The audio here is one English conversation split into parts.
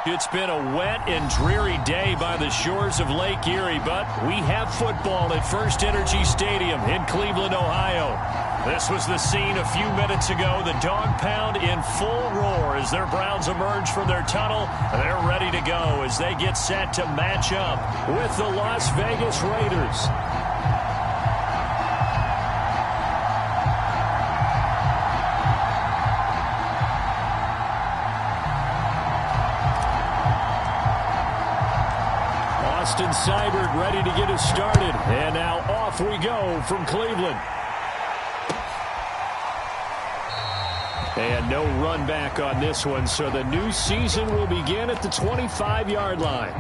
It's been a wet and dreary day by the shores of Lake Erie, but we have football at First Energy Stadium in Cleveland, Ohio. This was the scene a few minutes ago. The dog pound in full roar as their Browns emerge from their tunnel. They're ready to go as they get set to match up with the Las Vegas Raiders. Austin Seibert ready to get us started. And now off we go from Cleveland. And no run back on this one, so the new season will begin at the 25-yard line.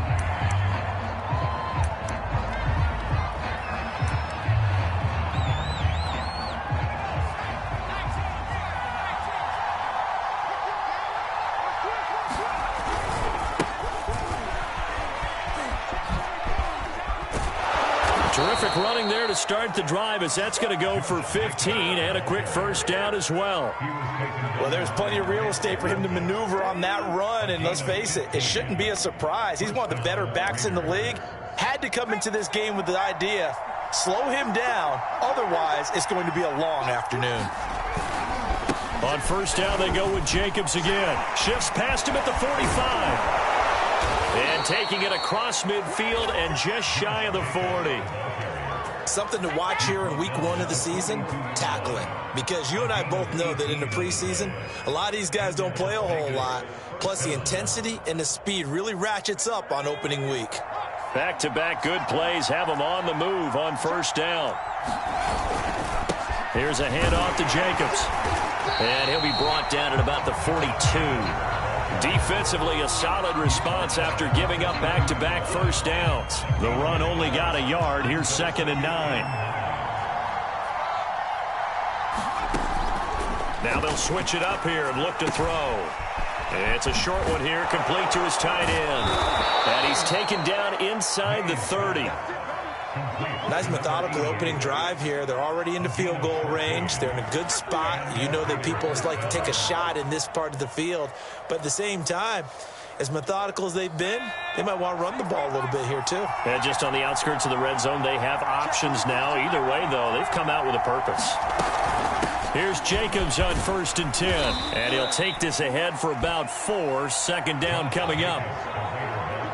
Terrific running there to start the drive as that's going to go for 15 and a quick first down as well. Well, there's plenty of real estate for him to maneuver on that run, and let's face it, it shouldn't be a surprise. He's one of the better backs in the league. Had to come into this game with the idea, slow him down, otherwise it's going to be a long afternoon. On first down, they go with Jacobs again. Shifts past him at the 45. And taking it across midfield and just shy of the 40. Something to watch here in week 1 of the season, tackling. Because you and I both know that in the preseason, a lot of these guys don't play a whole lot. Plus the intensity and the speed really ratchets up on opening week. Back-to-back good plays have them on the move on first down. Here's a handoff to Jacobs. And he'll be brought down at about the 42. Defensively, a solid response after giving up back-to-back first downs. The run only got a yard. Here's 2nd and 9. Now they'll switch it up here and look to throw. It's a short one here, complete to his tight end. And he's taken down inside the 30. Nice methodical opening drive here. They're already into field goal range. They're in a good spot. You know that people like to take a shot in this part of the field. But at the same time, as methodical as they've been, they might want to run the ball a little bit here too. And just on the outskirts of the red zone, they have options now. Either way, though, they've come out with a purpose. Here's Jacobs on 1st and 10. And he'll take this ahead for about 4. 2nd down coming up.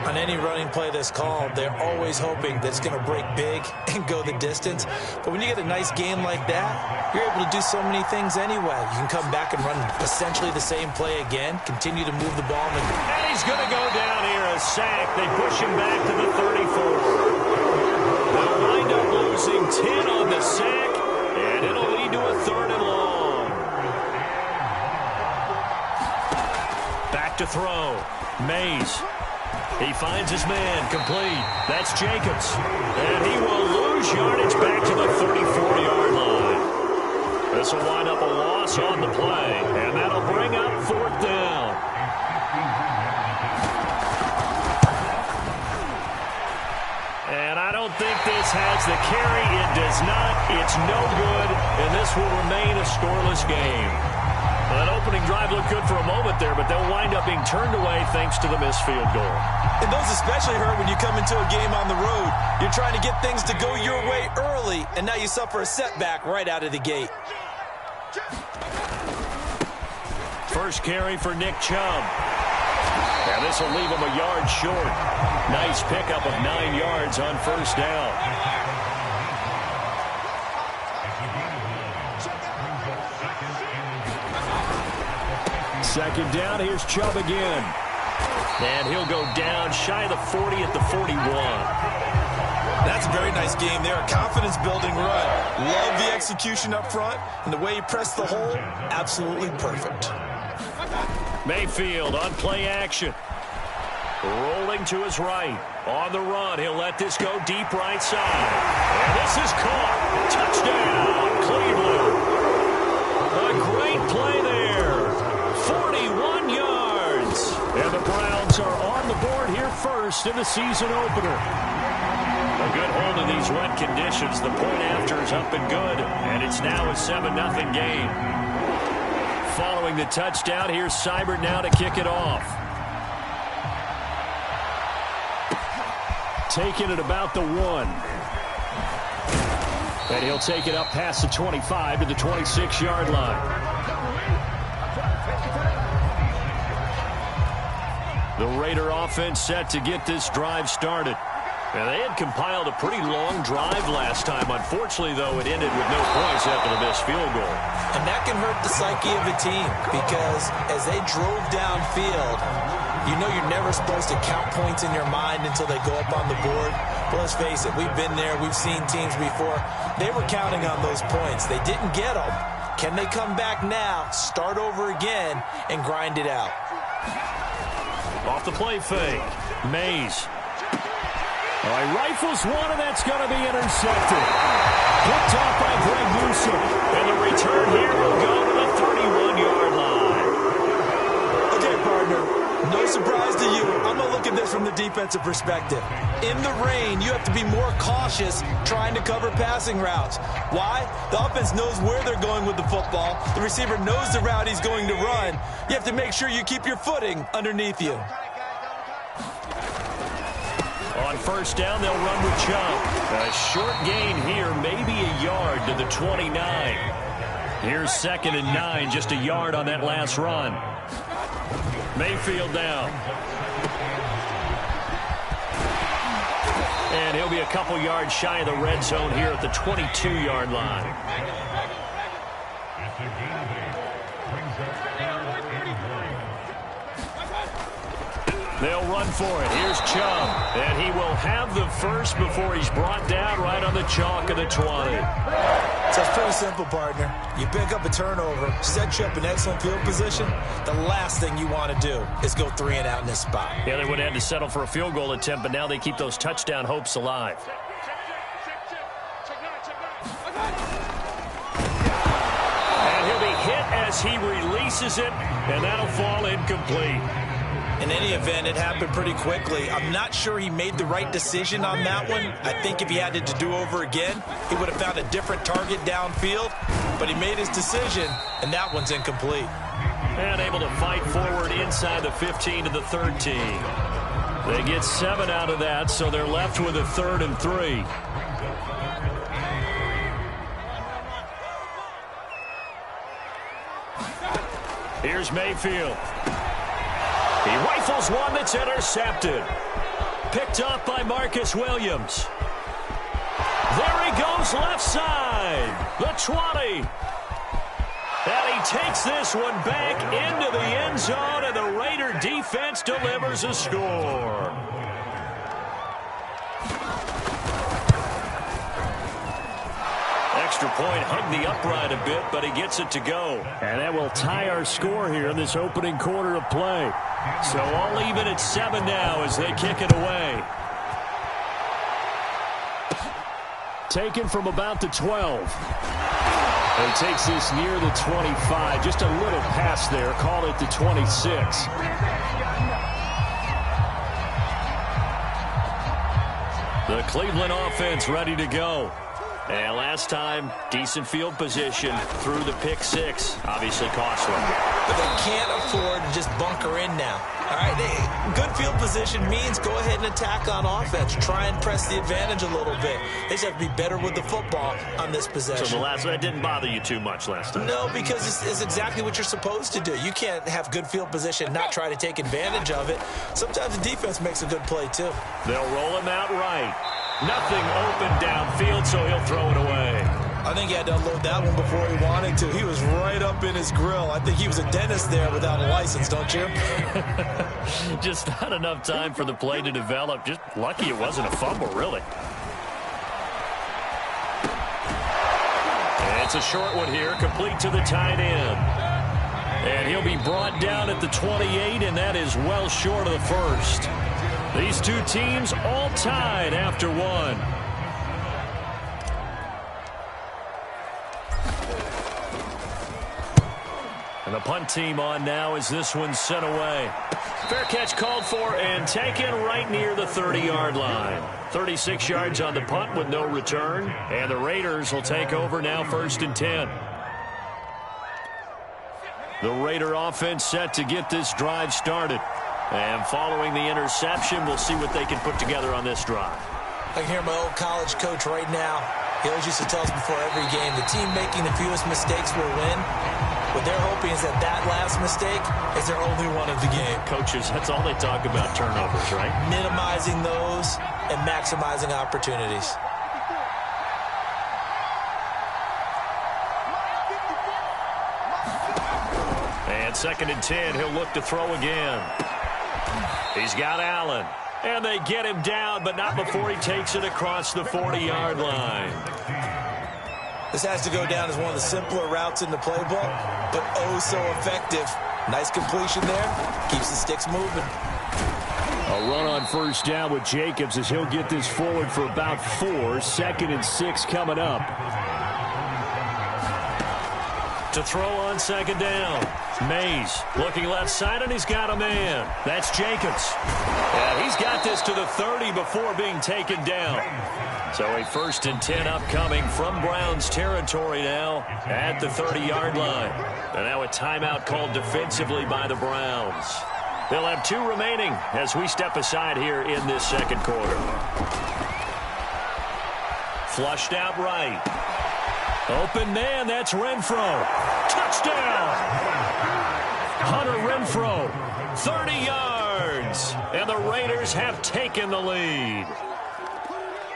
On any running play that's called, they're always hoping that it's going to break big and go the distance. But when you get a nice game like that, you're able to do so many things anyway. You can come back and run essentially the same play again, continue to move the ball. And he's going to go down here, a sack. They push him back to the 34. They'll wind up losing 10 on the sack, and it'll lead to a 3rd and long. Back to throw. Mays. He finds his man, complete. That's Jacobs. And he will lose yardage back to the 34-yard line. This will wind up a loss on the play, and that'll bring up 4th down. And I don't think this has the carry. It does not. It's no good, and this will remain a scoreless game. Well, that opening drive looked good for a moment there, but they'll wind up being turned away thanks to the missed field goal. And those especially hurt when you come into a game on the road. You're trying to get things to go your way early, and now you suffer a setback right out of the gate. First carry for Nick Chubb. And this will leave him a yard short. Nice pickup of 9 yards on first down. Second down, here's Chubb again. And he'll go down shy of the 40 at the 41. That's a very nice game there. A confidence-building run. Love the execution up front. And the way he pressed the hole, absolutely perfect. Mayfield on play action. Rolling to his right. On the run, he'll let this go deep right side. And this is caught. Touchdown, Cleveland. A great play there. 41 yards. And the Browns are on the board here first in the season opener. A good hold in these wet conditions. The point after is up and good. And it's now a 7-0 game. Following the touchdown, here's Seibert now to kick it off. taken at about the 1. And he'll take it up past the 25 to the 26-yard line. The Raider offense set to get this drive started. And they had compiled a pretty long drive last time. Unfortunately, though, it ended with no points after the missed field goal. And that can hurt the psyche of a team because as they drove downfield, you know you're never supposed to count points in your mind until they go up on the board. But let's face it, we've been there. We've seen teams before. They were counting on those points. They didn't get them. Can they come back now, start over again, and grind it out? Off the play fake. Mays. All right, rifles one, and that's going to be intercepted. Picked off by Greg Newsom. And the return here will go to the 31-yard line. Okay, partner, no surprise to you. I'm going to look at this from the defensive perspective. In the rain, you have to be more cautious trying to cover passing routes. Why? The offense knows where they're going with the football. The receiver knows the route he's going to run. You have to make sure you keep your footing underneath you. On first down, they'll run with Chubb. A short gain here, maybe a yard to the 29. Here's 2nd and 9, just a yard on that last run. Mayfield down. And he'll be a couple yards shy of the red zone here at the 22-yard line. They'll run for it. Here's Chubb. And he will have the first before he's brought down right on the chalk of the 20. So it's pretty simple, partner. You pick up a turnover, set you up in excellent field position. The last thing you want to do is go 3 and out in this spot. Yeah, they would have had to settle for a field goal attempt, but now they keep those touchdown hopes alive. And he'll be hit as he releases it, and that'll fall incomplete. In any event, it happened pretty quickly. I'm not sure he made the right decision on that one. I think if he had it to do over again, he would have found a different target downfield. But he made his decision, and that one's incomplete. And able to fight forward inside the 15 to the 13. They get 7 out of that, so they're left with a 3rd and 3. Here's Mayfield. He rifles one that's intercepted. Picked up by Marcus Williams. There he goes left side. The 20. And he takes this one back into the end zone, and the Raider defense delivers a score. Extra point hugged the upright a bit, but he gets it to go. And that will tie our score here in this opening quarter of play. So all even at 7 now as they kick it away. Taken from about the 12. And takes this near the 25. Just a little pass there. Call it the 26. The Cleveland offense ready to go. And last time, decent field position through the pick 6. Obviously costly. But they can't afford to just bunker in now. All right, good field position means go ahead and attack on offense. Try and press the advantage a little bit. They just have to be better with the football on this possession. So the last one didn't bother you too much last time? No, because it's exactly what you're supposed to do. You can't have good field position, not try to take advantage of it. Sometimes the defense makes a good play, too. They'll roll him out right. Nothing open downfield, so he'll throw it away. I think he had to unload that one before he wanted to. He was right up in his grill. I think he was a dentist there without a license, don't you? Just not enough time for the play to develop. Just lucky it wasn't a fumble, really. And it's a short one here, complete to the tight end. And he'll be brought down at the 28, and that is well short of the first. These two teams all tied after one. And the punt team on now as this one's sent away. Fair catch called for and taken right near the 30-yard line. 36 yards on the punt with no return. And the Raiders will take over now 1st and 10. The Raider offense set to get this drive started. And following the interception, we'll see what they can put together on this drive. I can hear my old college coach right now. He always used to tell us before every game, the team making the fewest mistakes will win. What they're hoping is that that last mistake is their only one of the game. Coaches, that's all they talk about, turnovers, right? Minimizing those and maximizing opportunities. And 2nd and 10, he'll look to throw again. He's got Allen. And they get him down, but not before he takes it across the 40-yard line. This has to go down as one of the simpler routes in the playbook, but oh so effective. Nice completion there. Keeps the sticks moving. A run on 1st down with Jacobs as he'll get this forward for about 4. 2nd and 6 coming up. To throw on 2nd down. Mays looking left side, and he's got a man. That's Jacobs. And he's got this to the 30 before being taken down. So a 1st and 10 upcoming from Browns territory now at the 30-yard line. And now a timeout called defensively by the Browns. They'll have 2 remaining as we step aside here in this 2nd quarter. Flushed out right. Open man, that's Renfro. Touchdown! Hunter Renfro, 30 yards. And the Raiders have taken the lead.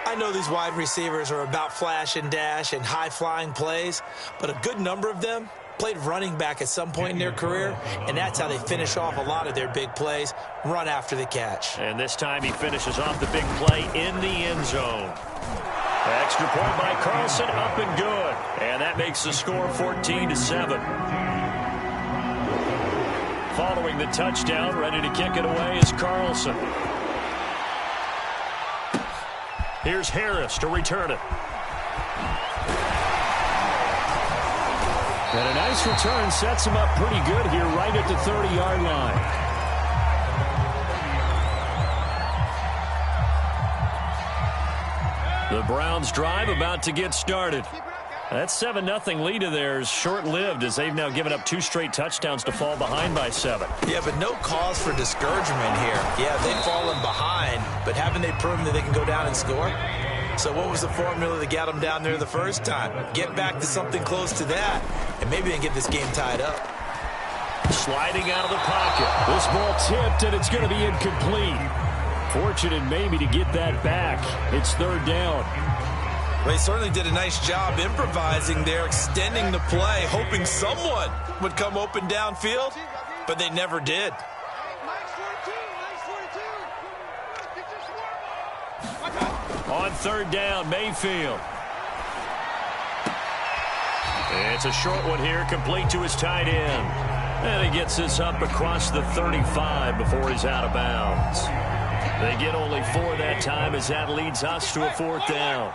I know these wide receivers are about flash and dash and high-flying plays, but a good number of them played running back at some point in their career, and that's how they finish off a lot of their big plays, run after the catch. And this time he finishes off the big play in the end zone. Extra point by Carlson, up and good. And that makes the score 14-7. Following the touchdown, ready to kick it away is Carlson. Here's Harris to return it. And a nice return sets him up pretty good here right at the 30-yard line. The Browns drive about to get started. That 7-0 lead of theirs short-lived as they've now given up 2 straight touchdowns to fall behind by 7. Yeah, but no cause for discouragement here. Yeah, they've fallen behind, but haven't they proven that they can go down and score? So what was the formula that got them down there the first time? Get back to something close to that, and maybe they can get this game tied up. Sliding out of the pocket. This ball tipped, and it's going to be incomplete. Fortunate maybe to get that back. It's 3rd down. Well, he certainly did a nice job improvising there, extending the play, hoping someone would come open downfield, but they never did. On 3rd down, Mayfield. It's a short one here, complete to his tight end. And he gets this up across the 35 before he's out of bounds. They get only 4 that time as that leads us to a 4th down.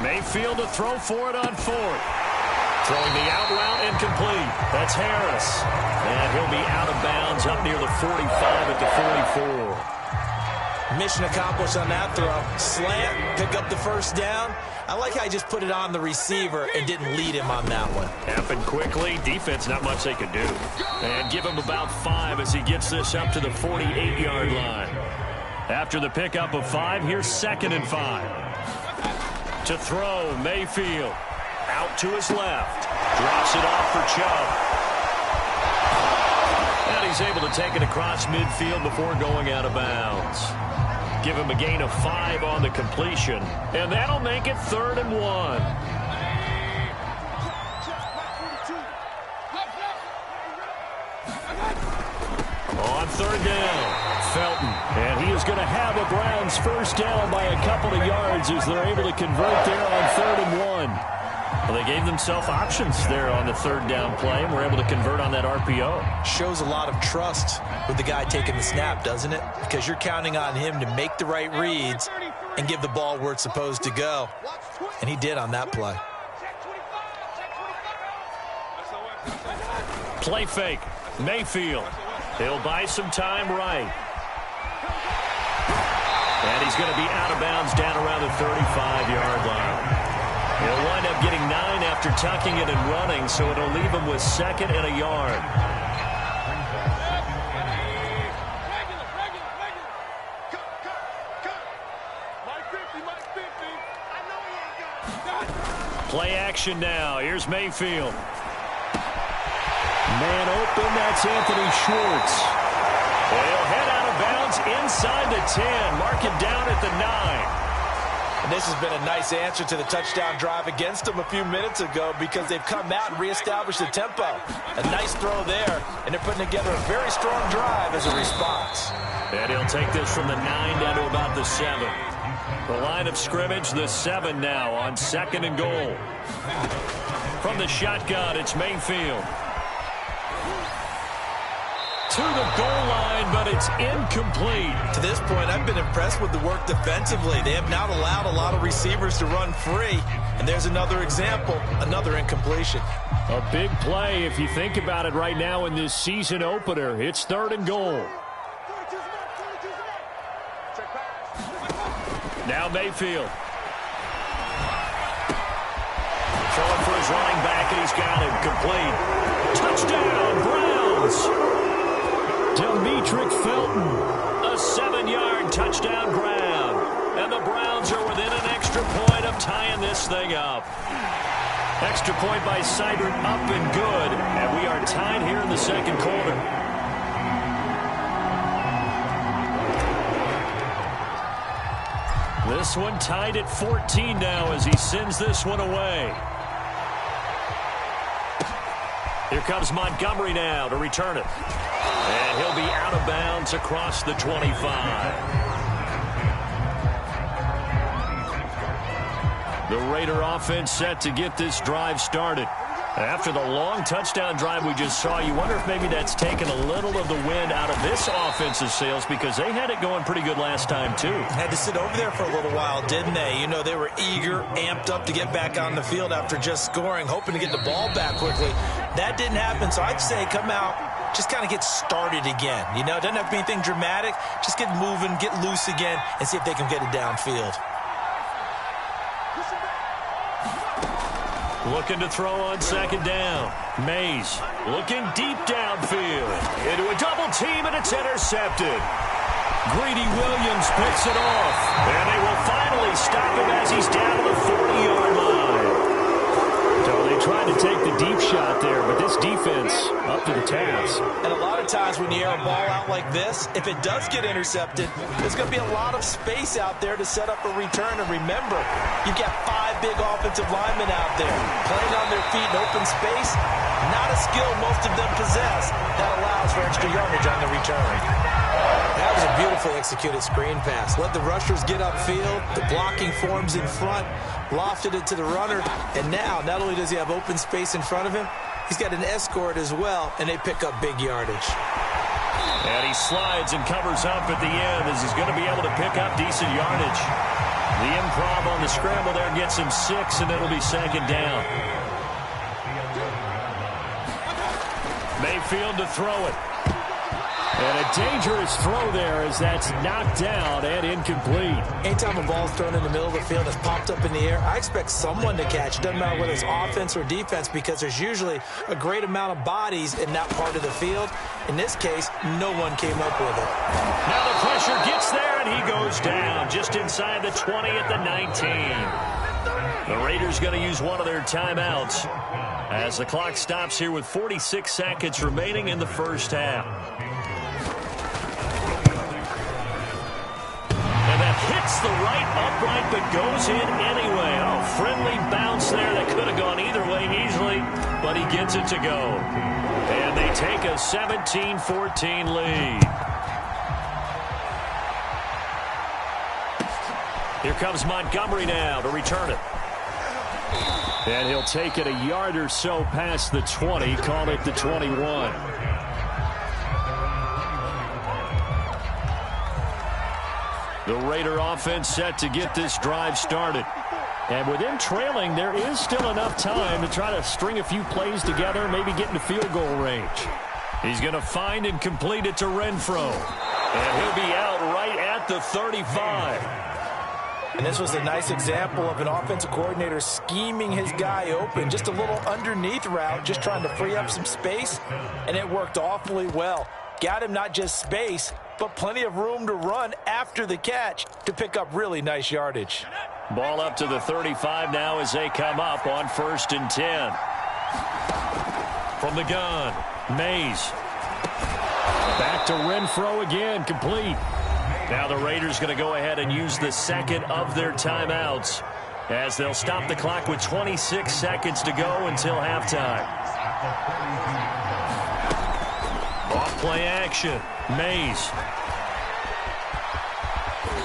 Mayfield to throw for it on 4th. Throwing the out route incomplete. That's Harris. And he'll be out of bounds up near the 45 at the 44. Mission accomplished on that throw. Slant, pick up the 1st down. I like how he just put it on the receiver and didn't lead him on that one. Happened quickly. Defense, not much they could do. And give him about 5 as he gets this up to the 48-yard line. After the pickup of 5, here's 2nd and 5. To throw, Mayfield. Out to his left. Drops it off for Chubb. And he's able to take it across midfield before going out of bounds. Give him a gain of 5 on the completion. And that'll make it 3rd and 1. On 3rd down, Felton. And he is going to have a Browns 1st down by a couple of yards as they're able to convert there on 3rd and 1. Well, they gave themselves options there on the 3rd down play and were able to convert on that RPO. Shows a lot of trust with the guy taking the snap, doesn't it? Because you're counting on him to make the right reads and give the ball where it's supposed to go. And he did on that play. Play fake. Mayfield. He'll buy some time right. And he's going to be out of bounds down around the 35-yard line. He'll wind up getting 9 after tucking it and running, so it'll leave him with 2nd and a yard. Play action now. Here's Mayfield. Man open, that's Anthony Schwartz. He'll head out of bounds inside the 10. Mark it down at the 9. And this has been a nice answer to the touchdown drive against them a few minutes ago because they've come out and reestablished the tempo. A nice throw there, and they're putting together a very strong drive as a response. And he'll take this from the 9 down to about the 7. The line of scrimmage, the 7 now on 2nd and goal. From the shotgun, it's Mayfield. To the goal line, but it's incomplete. To this point, I've been impressed with the work defensively. They have not allowed a lot of receivers to run free. And there's another example, another incompletion. A big play if you think about it right now in this season opener. It's 3rd and goal. Now Mayfield. Throwing for his running back, and he's got him complete. Touchdown, Browns. Demetric Felton, a 7-yard touchdown grab. And the Browns are within an extra point of tying this thing up. Extra point by Seibert up and good. And we are tied here in the 2nd quarter. This one tied at 14 now as he sends this one away. Here comes Montgomery now to return it. And he'll be out of bounds across the 25. The Raider offense set to get this drive started. After the long touchdown drive we just saw, you wonder if maybe that's taken a little of the wind out of this offensive sails because they had it going pretty good last time too. Had to sit over there for a little while, didn't they? You know, they were eager, amped up to get back on the field after just scoring, hoping to get the ball back quickly. That didn't happen, so I'd say come out, just kind of get started again. You know, it doesn't have to be anything dramatic. Just get moving, get loose again, and see if they can get it downfield. Looking to throw on 2nd down. Mays looking deep downfield. Into a double team, and it's intercepted. Greedy Williams picks it off. And they will finally stop him as he's down to the 40-yard line. So they tried to take the deep shot there, but this defense up to the task. And a lot of times when you air a ball out like this, if it does get intercepted, there's going to be a lot of space out there to set up a return. And remember, you've got 5 big offensive linemen out there playing on their feet in open space. Not a skill most of them possess that allows for extra yardage on the return. That was a beautiful executed screen pass. Let the rushers get upfield. The blocking forms in front. Lofted it to the runner. And now, not only does he have open space in front of him, he's got an escort as well, and they pick up big yardage. And he slides and covers up at the end as he's going to be able to pick up decent yardage. The improv on the scramble there gets him 6, and it'll be 2nd down. Mayfield to throw it. And a dangerous throw there as that's knocked down and incomplete. Anytime a ball's thrown in the middle of the field that's popped up in the air, I expect someone to catch. It doesn't matter whether it's offense or defense because there's usually a great amount of bodies in that part of the field. In this case, no one came up with it. Now the pressure gets there and he goes down just inside the 20 at the 19. The Raiders going to use one of their timeouts as the clock stops here with 46 seconds remaining in the first half. Hits the right upright, but goes in anyway. Oh, friendly bounce there that could have gone either way easily, but he gets it to go. And they take a 17-14 lead. Here comes Montgomery now to return it. And he'll take it a yard or so past the 20, call it the 21. The Raider offense set to get this drive started. And with them trailing, there is still enough time to try to string a few plays together, maybe get into field goal range. He's going to find and complete it to Renfro. And he'll be out right at the 35. And this was a nice example of an offensive coordinator scheming his guy open. Just a little underneath route, just trying to free up some space, and it worked awfully well. Got him not just space, but plenty of room to run after the catch to pick up really nice yardage. Ball up to the 35 now as they come up on 1st and 10. From the gun, Mays. Back to Renfro again, complete. Now the Raiders going to go ahead and use the second of their timeouts as they'll stop the clock with 26 seconds to go until halftime. Off play action, Mays.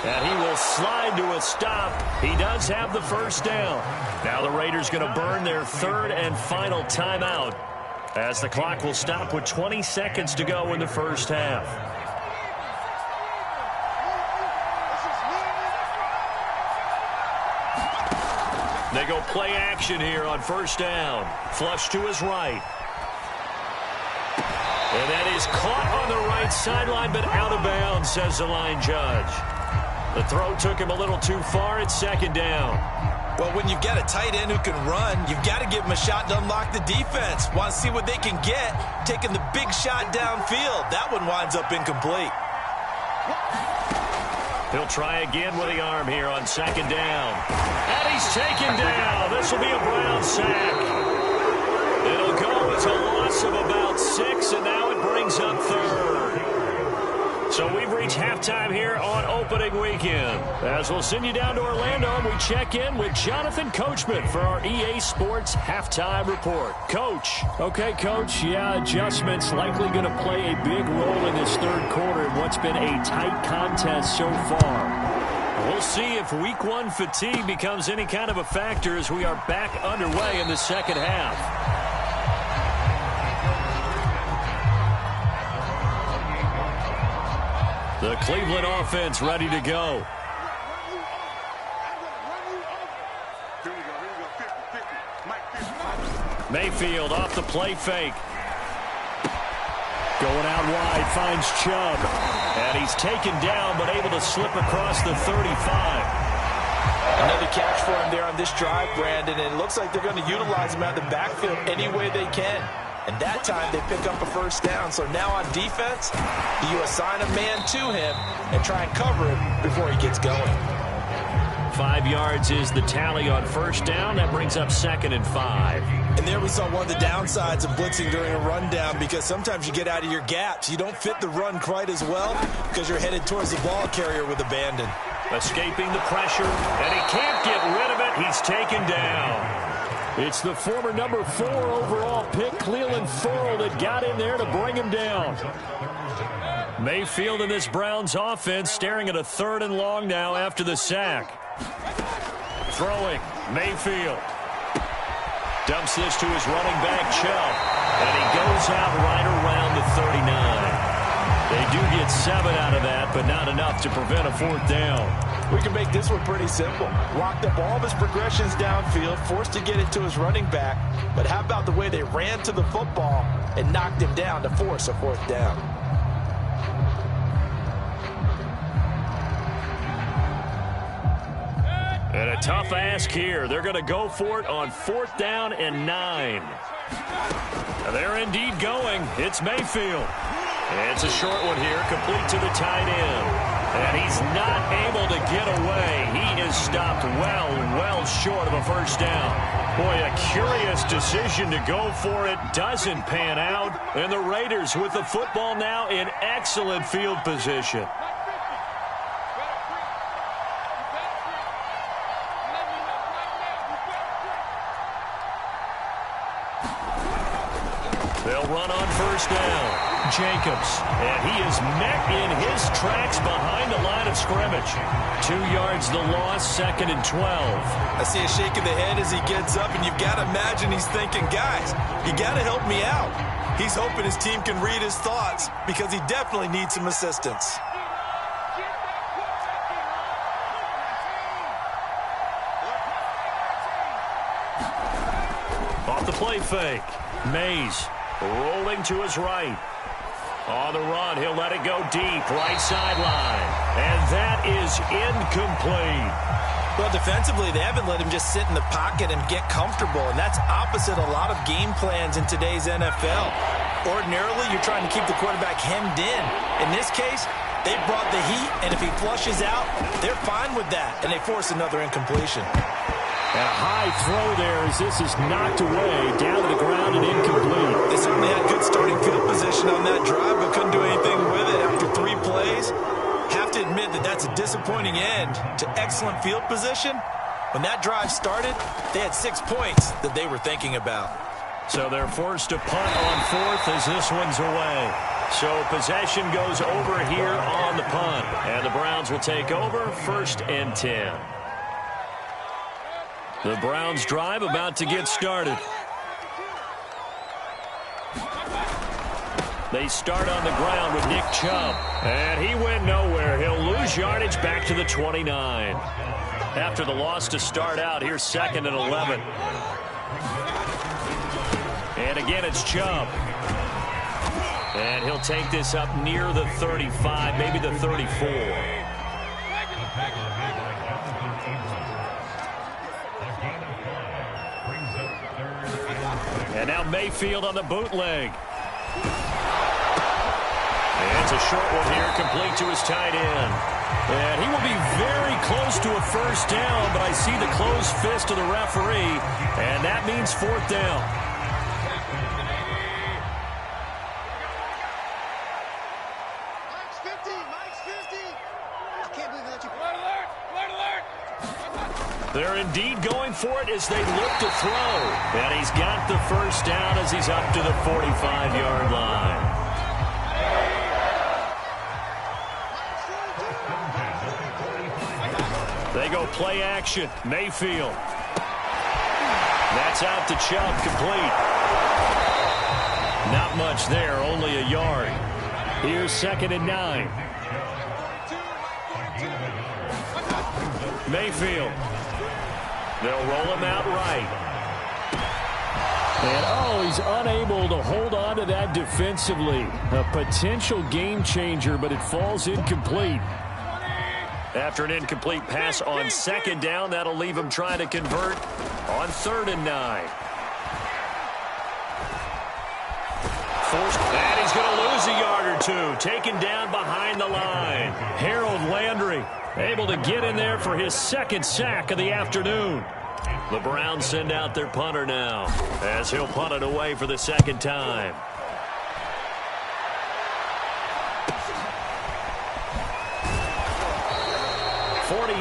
And he will slide to a stop. He does have the first down. Now the Raiders going to burn their third and final timeout as the clock will stop with 20 seconds to go in the first half. They go play action here on 1st down. Flush to his right. And that is caught on the right sideline, but out of bounds, says the line judge. The throw took him a little too far. It's 2nd down. Well, when you've got a tight end who can run, you've got to give him a shot to unlock the defense. Want to see what they can get, taking the big shot downfield. That one winds up incomplete. He'll try again with the arm here on 2nd down. And he's taken down. This will be a Brown sack. It'll go as a loss of about 6, and now it brings up 3rd. So we've reached halftime here on opening weekend. As we'll send you down to Orlando, and we check in with Jonathan Coachman for our EA Sports Halftime Report. Coach. Okay, Coach. Yeah, adjustments likely going to play a big role in this 3rd quarter in what's been a tight contest so far. We'll see if Week 1 fatigue becomes any kind of a factor as we are back underway in the 2nd half. The Cleveland offense ready to go. Mayfield off the play fake. Going out wide, finds Chubb. And he's taken down, but able to slip across the 35. Another catch for him there on this drive, Brandon, and it looks like they're going to utilize him out of the backfield any way they can. And that time they pick up a first down. So now on defense, you assign a man to him and try and cover him before he gets going. 5 yards is the tally on 1st down. That brings up 2nd and 5. And there we saw one of the downsides of blitzing during a rundown, because sometimes you get out of your gaps. You don't fit the run quite as well because you're headed towards the ball carrier with abandon. Escaping the pressure, and he can't get rid of it. He's taken down. It's the former number 4 overall pick, Cleveland Farrell, that got in there to bring him down. Mayfield in this Browns offense staring at a 3rd and long now after the sack. Throwing, Mayfield. Dumps this to his running back, Chubb. And he goes out right around the 39. They do get 7 out of that, but not enough to prevent a 4th down. We can make this one pretty simple. Locked up all of his progressions downfield, forced to get it to his running back. But how about the way they ran to the football and knocked him down to force a 4th down? And a tough ask here. They're going to go for it on 4th down and 9. They're indeed going. It's Mayfield. It's a short one here, complete to the tight end. And he's not able to get away. He is stopped well short of a first down. Boy, a curious decision to go for it. Doesn't pan out. And the Raiders with the football now in excellent field position. They'll run on first down. Jacobs, and he is met in his tracks behind the line of scrimmage. 2 yards the loss, 2nd and 12. I see a shake of the head as he gets up, and you've got to imagine he's thinking, guys, you got to help me out. He's hoping his team can read his thoughts because he definitely needs some assistance. Off the play fake, Mays rolling to his right. On the run, he'll let it go deep, right sideline. And that is incomplete. Well, defensively, they haven't let him just sit in the pocket and get comfortable, and that's opposite a lot of game plans in today's NFL. Ordinarily, you're trying to keep the quarterback hemmed in. In this case, they brought the heat, and if he flushes out, they're fine with that, and they force another incompletion. And a high throw there as this is knocked away, down to the ground and incomplete. They certainly had good starting field position on that drive, but couldn't do anything with it after 3 plays. Have to admit that that's a disappointing end to excellent field position. When that drive started, they had 6 points that they were thinking about. So they're forced to punt on 4th as this one's away. So possession goes over here on the punt. And the Browns will take over 1st and 10. The Browns drive about to get started. They start on the ground with Nick Chubb. And he went nowhere. He'll lose yardage back to the 29. After the loss to start out, here's 2nd and 11. And again, it's Chubb. And he'll take this up near the 35, maybe the 34. And now Mayfield on the bootleg. And it's a short one here, complete to his tight end. And he will be very close to a 1st down, but I see the closed fist of the referee, and that means 4th down. They're indeed going for it as they look to throw. And he's got the 1st down as he's up to the 45-yard line. They go play action. Mayfield. That's out to Chubb, complete. Not much there, only a yard. Here's 2nd and 9. Mayfield. They'll roll him out right. And, he's unable to hold on to that defensively. A potential game changer, but it falls incomplete. After an incomplete pass on 2nd down, that'll leave him trying to convert on 3rd and 9. And he's going to lose a yard or 2. Taken down behind the line. Harold Landry able to get in there for his 2nd sack of the afternoon. The Browns send out their punter now as he'll punt it away for the 2nd time.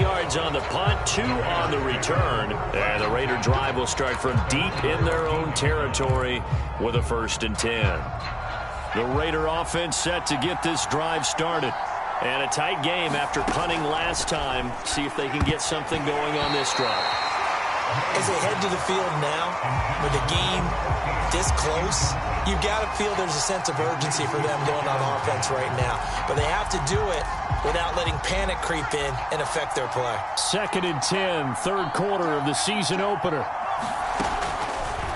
Yards on the punt, 2 on the return, and the Raider drive will start from deep in their own territory with a 1st and 10. The Raider offense set to get this drive started, and a tight game after punting last time. See if they can get something going on this drive. As they head to the field now, with the game this close, you've got to feel there's a sense of urgency for them going on offense right now. But they have to do it without letting panic creep in and affect their play. 2nd and 10, 3rd quarter of the season opener.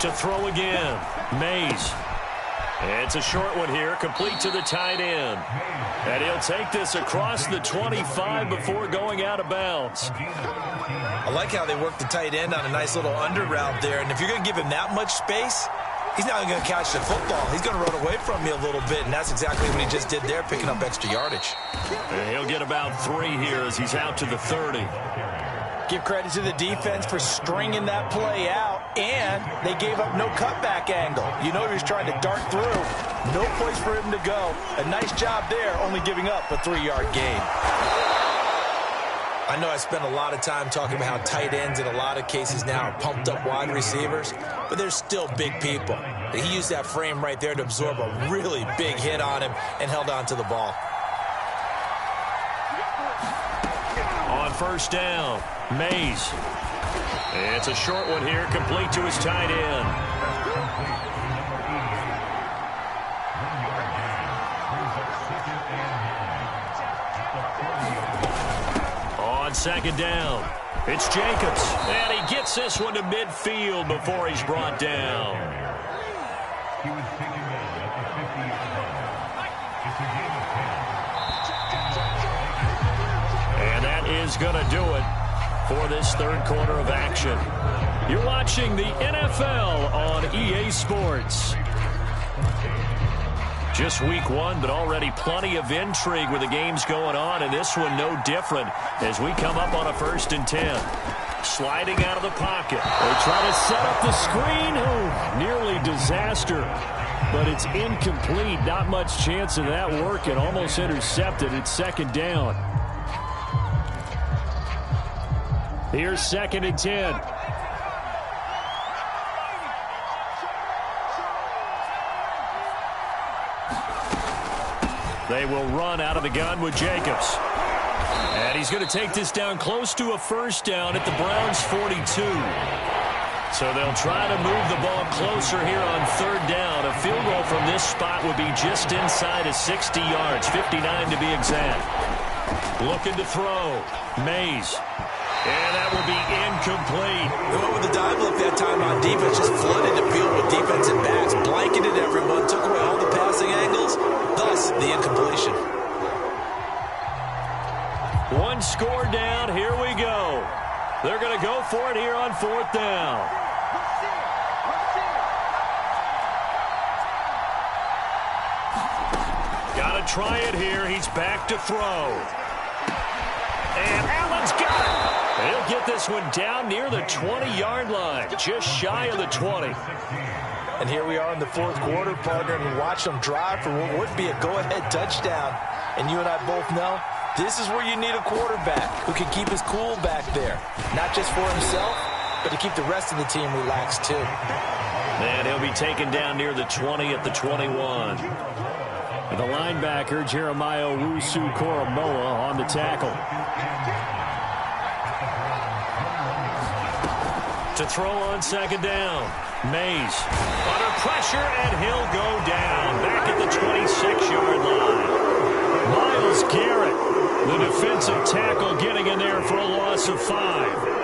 To throw again, Mays. And it's a short one here, complete to the tight end. And he'll take this across the 25 before going out of bounds. I like how they work the tight end on a nice little under route there. And if you're going to give him that much space, he's not going to catch the football. He's going to run away from you a little bit, and that's exactly what he just did there, picking up extra yardage. And he'll get about 3 here as he's out to the 30. Give credit to the defense for stringing that play out, and they gave up no cutback angle. You know he was trying to dart through. No place for him to go. A nice job there, only giving up a 3-yard gain. I know I spent a lot of time talking about how tight ends in a lot of cases now are pumped up wide receivers, but they're still big people. He used that frame right there to absorb a really big hit on him and held on to the ball. On 1st down, Mays. It's a short one here, complete to his tight end. On 2nd down, it's Jacobs, and he gets this one to midfield before he's brought down. is going to do it for this third quarter of action. You're watching the NFL on EA Sports. Just week one, but already plenty of intrigue with the games going on, and this one no different as we come up on a 1st and 10. Sliding out of the pocket. They try to set up the screen. Oh, nearly disaster. But it's incomplete. Not much chance of that working. Almost intercepted. It's 2nd down. Here's 2nd and 10. They will run out of the gun with Jacobs. And he's going to take this down close to a 1st down at the Browns' 42. So they'll try to move the ball closer here on 3rd down. A field goal from this spot would be just inside of 60 yards, 59 to be exact. Looking to throw. Mays. And that will be incomplete. Well, with the dive look that time on defense, just flooded the field with defensive backs, blanketed everyone, took away all the passing angles, thus the incompletion. One score down. Here we go. They're going to go for it here on 4th down. Got to try it here. He's back to throw. And Allen's got it. He'll get this one down near the 20-yard line, just shy of the 20. And here we are in the 4th quarter, partner, and watch them drive for what would be a go-ahead touchdown. And you and I both know this is where you need a quarterback who can keep his cool back there. Not just for himself, but to keep the rest of the team relaxed too. And he'll be taken down near the 20 at the 21. The linebacker, Jeremiah Owusu-Koramoah, on the tackle. To throw on 2nd down. Mays under pressure, and he'll go down back at the 26-yard line. Myles Garrett, the defensive tackle, getting in there for a loss of 5.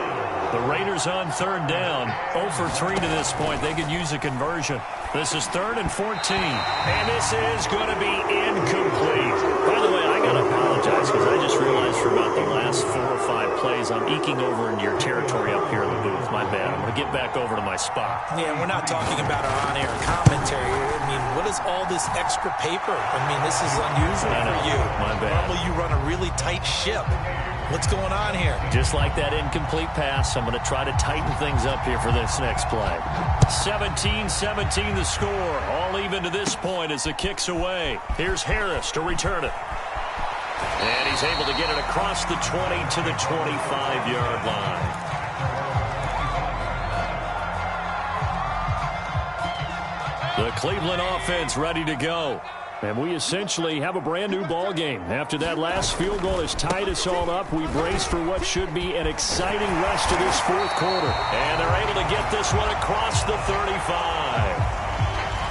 The Raiders on 3rd down, 0 for 3 to this point. They could use a conversion. This is 3rd and 14, and this is going to be incomplete. By the way, I got to apologize because I just realized for about the last 4 or 5 plays, I'm eking over into your territory up here in the booth. My bad. I'm going to get back over to my spot. Yeah, we're not talking about our on-air commentary. I mean, what is all this extra paper? I mean, this is unusual for you. My bad. Normally you run a really tight ship. What's going on here? Just like that incomplete pass, I'm going to try to tighten things up here for this next play. 17-17 the score. All even to this point as the kick's away. Here's Harris to return it. And he's able to get it across the 20 to the 25-yard line. The Cleveland offense ready to go. And we essentially have a brand-new ball game. After that last field goal has tied us all up, we brace for what should be an exciting rest of this 4th quarter. And they're able to get this one across the 35.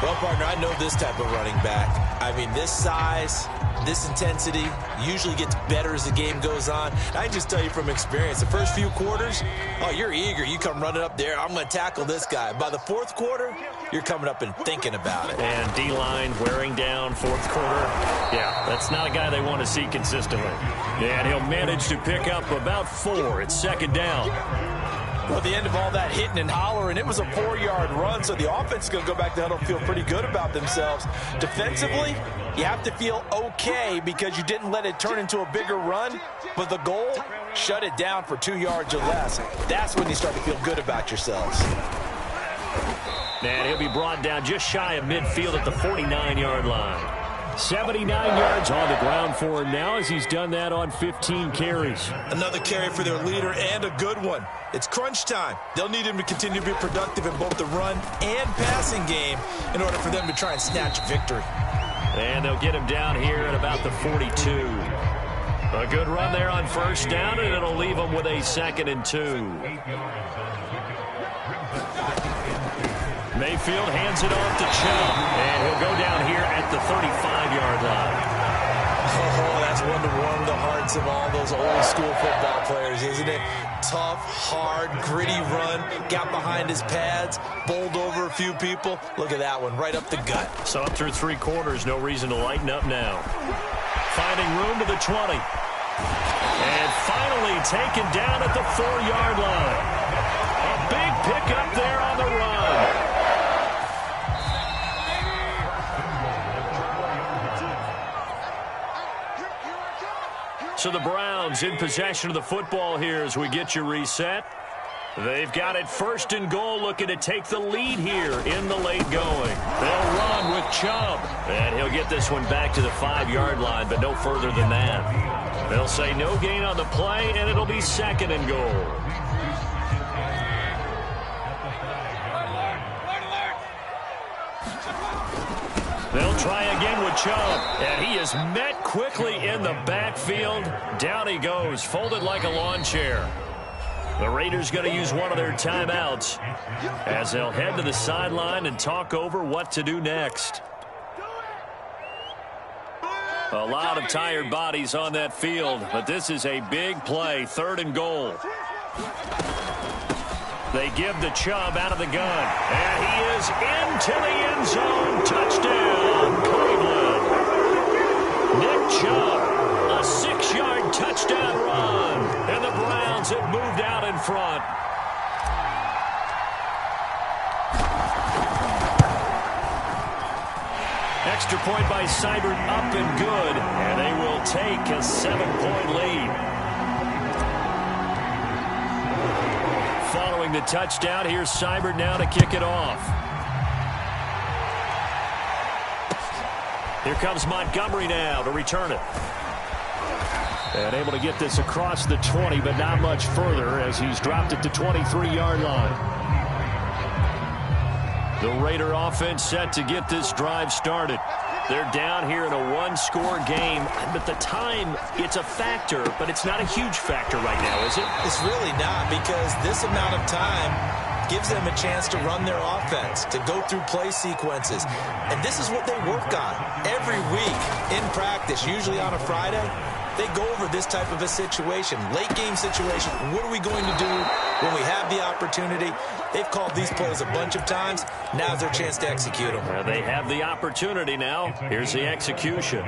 Well, partner, I know this type of running back. I mean, this size, this intensity usually gets better as the game goes on. I can just tell you from experience, the first few quarters, oh, you're eager. You come running up there, I'm going to tackle this guy. By the 4th quarter, you're coming up and thinking about it. And D-line wearing down 4th quarter. Yeah, that's not a guy they want to see consistently. And he'll manage to pick up about 4. It's 2nd down. Well, at the end of all that hitting and hollering, it was a 4-yard run, so the offense is going to go back to huddle and feel pretty good about themselves. Defensively, you have to feel okay because you didn't let it turn into a bigger run, but the goal, shut it down for 2 yards or less. That's when you start to feel good about yourselves. And he'll be brought down just shy of midfield at the 49-yard line. 79 yards on the ground for him now as he's done that on 15 carries. Another carry for their leader and a good one. It's crunch time. They'll need him to continue to be productive in both the run and passing game in order for them to try and snatch victory. And they'll get him down here at about the 42. A good run there on 1st down, and it'll leave him with a 2nd and 2. Mayfield hands it off to Chubb, and he'll go down here at the 35-yard line. Oh, that's one to warm the hearts of all those old-school football players, isn't it? Tough, hard, gritty run, got behind his pads, bowled over a few people. Look at that one, right up the gut. So up through 3 quarters, no reason to lighten up now. Finding room to the 20. And finally and taken down at the 4-yard line. A big pickup there on the run. So the Browns in possession of the football here as we get you reset. They've got it 1st and goal, looking to take the lead here in the late going. They'll run with Chubb, and he'll get this one back to the 5-yard line, but no further than that. They'll say no gain on the play, and it'll be 2nd and goal. They'll try again with Chubb, and he is met quickly in the backfield. Down he goes, folded like a lawn chair. The Raiders going to use one of their timeouts as they'll head to the sideline and talk over what to do next. A lot of tired bodies on that field, but this is a big play, 3rd and goal. They give the Chubb out of the gun, and he is into the end zone. Touchdown, Cleveland. Nick Chubb, a 6-yard touchdown run, and the Browns have moved out in front. Extra point by Seibert, up and good, and they will take a 7-point lead. Following the touchdown, here's Seibert now to kick it off. Here comes Montgomery now to return it. And able to get this across the 20, but not much further as he's dropped it to 23-yard line. The Raider offense set to get this drive started. They're down here in a 1-score game, but the time, it's a factor, but it's not a huge factor right now, is it? It's really not, because this amount of time gives them a chance to run their offense, to go through play sequences. And this is what they work on every week in practice, usually on a Friday. They go over this type of a situation, late game situation. What are we going to do when we have the opportunity? They've called these plays a bunch of times. Now's their chance to execute them. Well, they have the opportunity now. Here's the execution.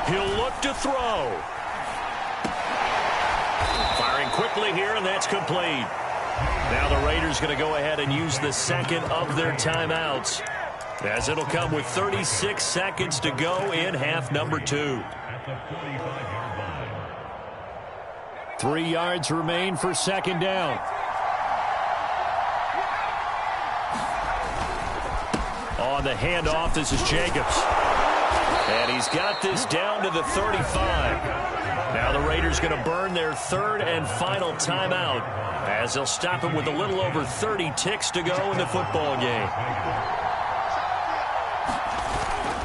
He'll look to throw. Firing quickly here, and that's complete. Now the Raiders going to go ahead and use the 2nd of their timeouts, as it'll come with 36 seconds to go in half number 2. 3 yards remain for 2nd down. On the handoff, this is Jacobs. And he's got this down to the 35. Now the Raiders going to burn their 3rd and final timeout as they'll stop him with a little over 30 ticks to go in the football game.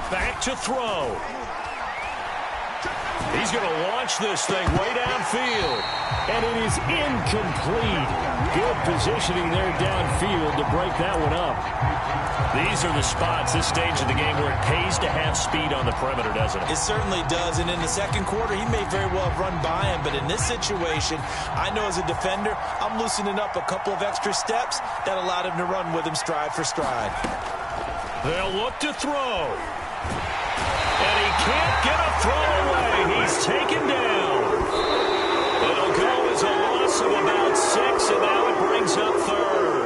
Back to throw. He's going to launch this thing way downfield. And it is incomplete. Good positioning there downfield to break that one up. These are the spots, this stage of the game, where it pays to have speed on the perimeter, doesn't it? It certainly does. And in the 2nd quarter, he may very well have run by him. But in this situation, I know as a defender, I'm loosening up a couple of extra steps that allowed him to run with him stride for stride. They'll look to throw. And he can't get a throw away. He's taken down. It'll go as a loss of about 6, and now it brings up 3rd.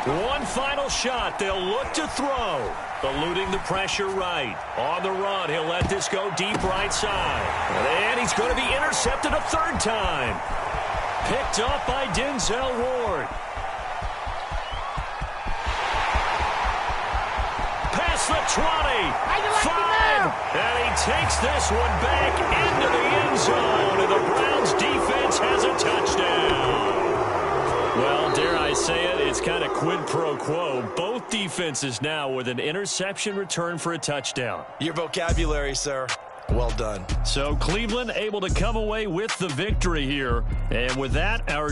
One final shot. They'll look to throw. Eluding the pressure right. On the run, he'll let this go deep right side. And he's going to be intercepted a 3rd time. Picked up by Denzel Ward. Past the 20. 5. And he takes this one back into the end zone. And the Browns defense has a touchdown. Well, dare I say it, it's kind of quid pro quo. Both defenses now with an interception return for a touchdown. Your vocabulary, sir. Well done. So Cleveland able to come away with the victory here. And with that, our